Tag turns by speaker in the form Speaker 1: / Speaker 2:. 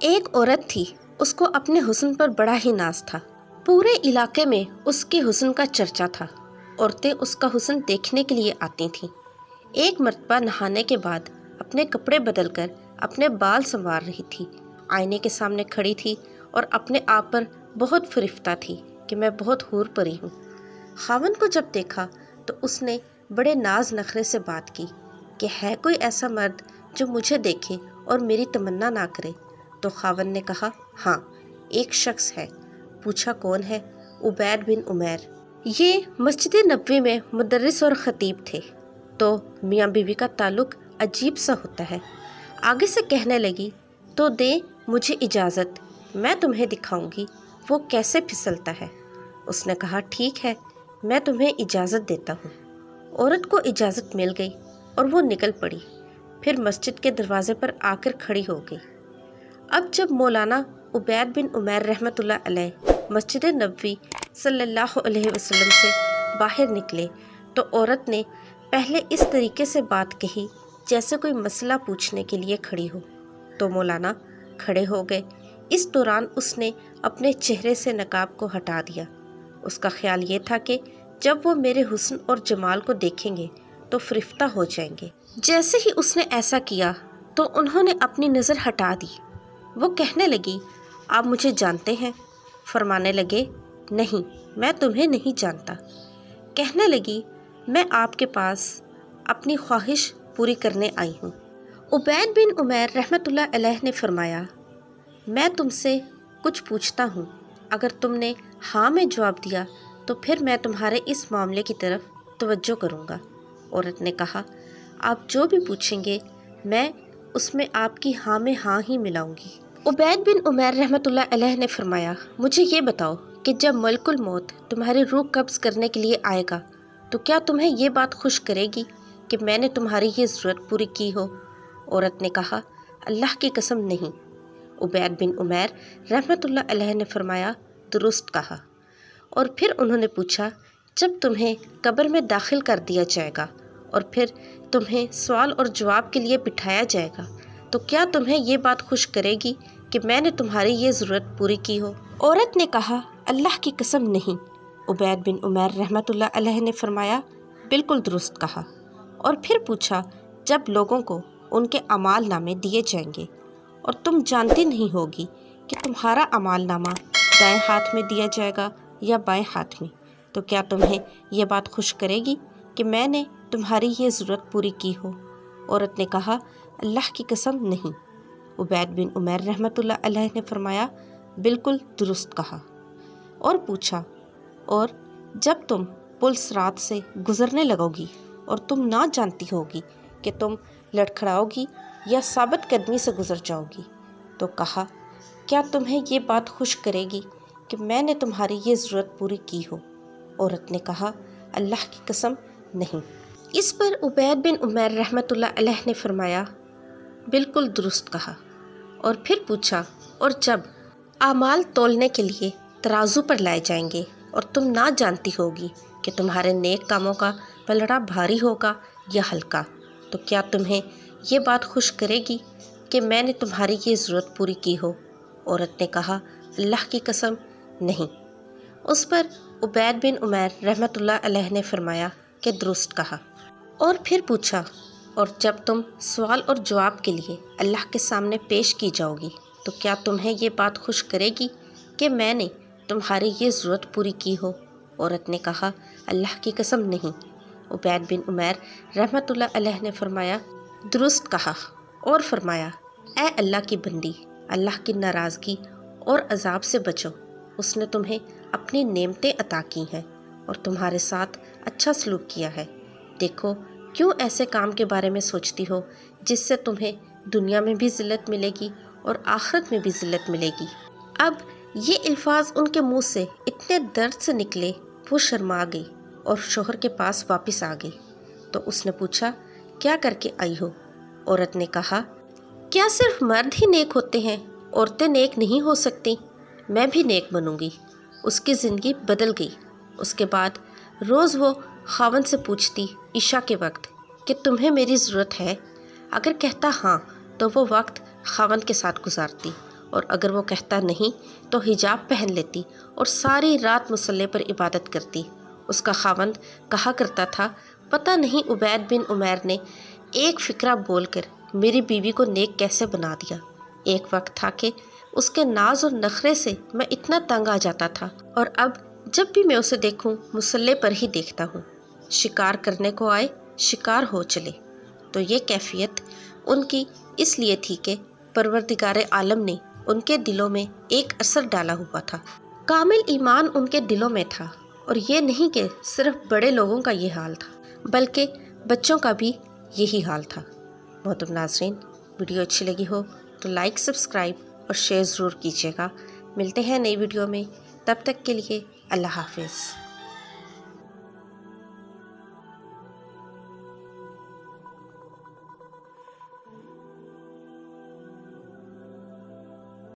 Speaker 1: ایک عورت تھی، اس کو اپنے حسن پر بڑا ہی ناز تھا۔ پورے علاقے میں اس کے حسن کا چرچا تھا۔ عورتیں اس کا حسن دیکھنے کے لیے آتی تھیں۔ ایک مرتبہ نہانے کے بعد اپنے کپڑے بدل کر اپنے بال سنوار رہی تھی، آئینے کے سامنے کھڑی تھی اور اپنے آپ پر بہت فرفتہ تھی کہ میں بہت حور پری ہوں۔ خاوند کو جب دیکھا تو اس نے بڑے ناز نخرے سے بات کی کہ ہے کوئی ایسا مرد جو مجھے دیکھے اور میری تمنا نہ کرے؟ تو خاوند نے کہا، ہاں، ایک شخص ہے۔ پوچھا کون ہے؟ عبید بن عمیر۔ یہ مسجد نبوی میں مدرس اور خطیب تھے۔ تو میاں بیوی کا تعلق عجیب سا ہوتا ہے۔ آگے سے کہنے لگی، تو دیں مجھے اجازت، میں تمہیں دکھاؤں گی وہ کیسے پھسلتا ہے۔ اس نے کہا، ٹھیک ہے، میں تمہیں اجازت دیتا ہوں۔ عورت کو اجازت مل گئی اور وہ نکل پڑی، پھر مسجد کے دروازے پر آ کر کھڑی ہو گئی۔ اب جب مولانا عبید بن عمیر رحمۃ اللہ علیہ مسجد نبوی صلی اللہ علیہ وسلم سے باہر نکلے تو عورت نے پہلے اس طریقے سے بات کہی جیسے کوئی مسئلہ پوچھنے کے لیے کھڑی ہو۔ تو مولانا کھڑے ہو گئے۔ اس دوران اس نے اپنے چہرے سے نقاب کو ہٹا دیا۔ اس کا خیال یہ تھا کہ جب وہ میرے حسن اور جمال کو دیکھیں گے تو فرفتہ ہو جائیں گے۔ جیسے ہی اس نے ایسا کیا تو انہوں نے اپنی نظر ہٹا دی۔ وہ کہنے لگی، آپ مجھے جانتے ہیں؟ فرمانے لگے، نہیں، میں تمہیں نہیں جانتا۔ کہنے لگی، میں آپ کے پاس اپنی خواہش پوری کرنے آئی ہوں۔ عبید بن عمیر رحمۃ اللہ علیہ نے فرمایا، میں تم سے کچھ پوچھتا ہوں، اگر تم نے ہاں میں جواب دیا تو پھر میں تمہارے اس معاملے کی طرف توجہ کروں گا۔ عورت نے کہا، آپ جو بھی پوچھیں گے میں اس میں آپ کی ہاں میں ہاں ہی ملاؤں گی۔ عبید بن عمیر رحمۃ اللہ علیہ نے فرمایا، مجھے یہ بتاؤ کہ جب ملک الموت تمہاری روح قبض کرنے کے لیے آئے گا تو کیا تمہیں یہ بات خوش کرے گی کہ میں نے تمہاری یہ ضرورت پوری کی ہو؟ عورت نے کہا، اللہ کی قسم نہیں۔ عبید بن عمیر رحمۃ اللہ علیہ نے فرمایا، درست کہا۔ اور پھر انہوں نے پوچھا، جب تمہیں قبر میں داخل کر دیا جائے گا اور پھر تمہیں سوال اور جواب کے لیے بٹھایا جائے گا تو کیا تمہیں یہ بات خوش کرے گی کہ میں نے تمہاری یہ ضرورت پوری کی ہو؟ عورت نے کہا، اللہ کی قسم نہیں۔ عبید بن عمیر رحمۃ اللہ علیہ نے فرمایا، بالکل درست کہا۔ اور پھر پوچھا، جب لوگوں کو ان کے اعمال نامے دیے جائیں گے اور تم جانتی نہیں ہوگی کہ تمہارا اعمال نامہ دائیں ہاتھ میں دیا جائے گا یا بائیں ہاتھ میں، تو کیا تمہیں یہ بات خوش کرے گی کہ میں نے تمہاری یہ ضرورت پوری کی ہو؟ عورت نے کہا، اللہ کی قسم نہیں۔ عبید بن عمیر رحمۃ اللہ علیہ نے فرمایا، بالکل درست کہا۔ اور پوچھا، اور جب تم پل صراط سے گزرنے لگو گی اور تم نہ جانتی ہوگی کہ تم لڑکھڑاؤ گی یا ثابت قدمی سے گزر جاؤ گی، تو کہا، کیا تمہیں یہ بات خوش کرے گی کہ میں نے تمہاری یہ ضرورت پوری کی ہو؟ عورت نے کہا، اللہ کی قسم نہیں۔ اس پر عبید بن عمیر رحمۃ اللہ علیہ نے فرمایا، بالکل درست کہا۔ اور پھر پوچھا، اور جب اعمال تولنے کے لیے ترازو پر لائے جائیں گے اور تم نہ جانتی ہوگی کہ تمہارے نیک کاموں کا پلڑا بھاری ہوگا یا ہلکا، تو کیا تمہیں یہ بات خوش کرے گی کہ میں نے تمہاری یہ ضرورت پوری کی ہو؟ عورت نے کہا، اللہ کی قسم نہیں۔ اس پر عبید بن عمیر رحمۃ اللہ علیہ نے فرمایا کہ درست کہا۔ اور پھر پوچھا، اور جب تم سوال اور جواب کے لیے اللہ کے سامنے پیش کی جاؤ گی تو کیا تمہیں یہ بات خوش کرے گی کہ میں نے تمہاری یہ ضرورت پوری کی ہو؟ عورت نے کہا، اللہ کی قسم نہیں۔ عبید بن عمیر رحمۃ اللہ علیہ نے فرمایا، درست کہا۔ اور فرمایا، اے اللہ کی بندی، اللہ کی ناراضگی اور عذاب سے بچو۔ اس نے تمہیں اپنی نعمتیں عطا کی ہیں اور تمہارے ساتھ اچھا سلوک کیا ہے۔ دیکھو کیوں ایسے کام کے بارے میں سوچتی ہو جس سے تمہیں دنیا میں بھی ذلت ملے گی اور آخرت میں بھی ذلت ملے گی۔ اب یہ الفاظ ان کے منہ سے اتنے درد سے نکلے وہ شرما گئی اور شوہر کے پاس واپس آ گئی۔ تو اس نے پوچھا، کیا کر کے آئی ہو؟ عورت نے کہا، کیا صرف مرد ہی نیک ہوتے ہیں؟ عورتیں نیک نہیں ہو سکتی؟ میں بھی نیک بنوں گی۔ اس کی زندگی بدل گئی۔ اس کے بعد روز وہ خاوند سے پوچھتی عشاء کے وقت کہ تمہیں میری ضرورت ہے؟ اگر کہتا ہاں تو وہ وقت خاوند کے ساتھ گزارتی، اور اگر وہ کہتا نہیں تو حجاب پہن لیتی اور ساری رات مصلی پر عبادت کرتی۔ اس کا خاوند کہا کرتا تھا، پتہ نہیں عبید بن عمیر نے ایک فقرہ بول کر میری بیوی کو نیک کیسے بنا دیا۔ ایک وقت تھا کہ اس کے ناز اور نخرے سے میں اتنا تنگ آ جاتا تھا، اور اب جب بھی میں اسے دیکھوں مصلی پر ہی دیکھتا ہوں۔ شکار کرنے کو آئے، شکار ہو چلے۔ تو یہ کیفیت ان کی اس لیے تھی کہ پروردگار عالم نے ان کے دلوں میں ایک اثر ڈالا ہوا تھا۔ کامل ایمان ان کے دلوں میں تھا، اور یہ نہیں کہ صرف بڑے لوگوں کا یہ حال تھا بلکہ بچوں کا بھی یہی حال تھا۔ محترم ناظرین، ویڈیو اچھی لگی ہو تو لائک، سبسکرائب اور شیئر ضرور کیجیے گا۔ ملتے ہیں نئی ویڈیو میں، تب تک کے لیے اللہ حافظ۔